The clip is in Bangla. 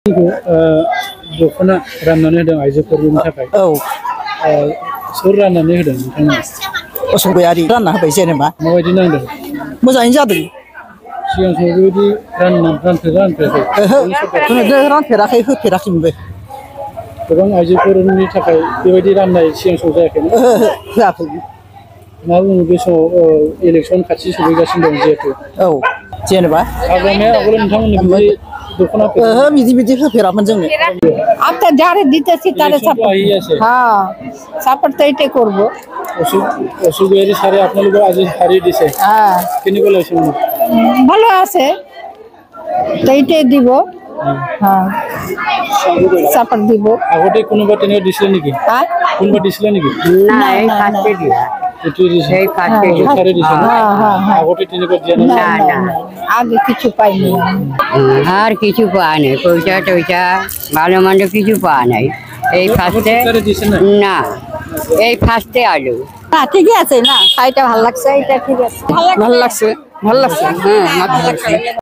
दख'ना राननानै होदों आइजोफोरनि थाखाय सोर राननानै होदों नोंथांमोना असमियारि रानना होबाय जेनेबा माबायदि नांदों मोजाङैनो जादों सिगां समाव बेबायदि रानफेराखै होफेराखैमोनबो गोबां आइजोफोरनि थाखाय बेबायदि राननाय सिगां समाव जायाखैमोन होआखै मा बुङो बे समाव इलेक्सन खाथि सफैगासिनो दं जिहेतु जेनेबा हाग्रामाया आगोल नोंथांमोननि दख'ना बिदि होफेरामोन जोंनो अब तो जारे दितेছি তারে সাপোর্ট তো এটাই করব অসুবিধারি সারে আপনাদের আজ হারিয়ে দিছে কেনেকুৱা লাগিছে ভালো আছে তো এটাই দিব সাপোর্ট দিব আগতে কোনোবা তেনেকুৱা দিছিলে নেকি কোনোবা দিছিলে নেকি না এই ফার্স্টে দিয়া এই ফার্স্টে সারে দিছে আগতে তেনেকুৱা দিয়া না না আগে কিছু পাইনি আর কিছু পাওয়া নাই পয়সা টয়সা ভালো মন্দ কিছু পাওয়া নাই এই ফার্স্টে না এই ফার্স্টে আলু ঠিকই আছে না শাড়িটা ভালো লাগছে এটা ঠিক আছে ভালো লাগছে হ্যাঁ ভালো লাগছে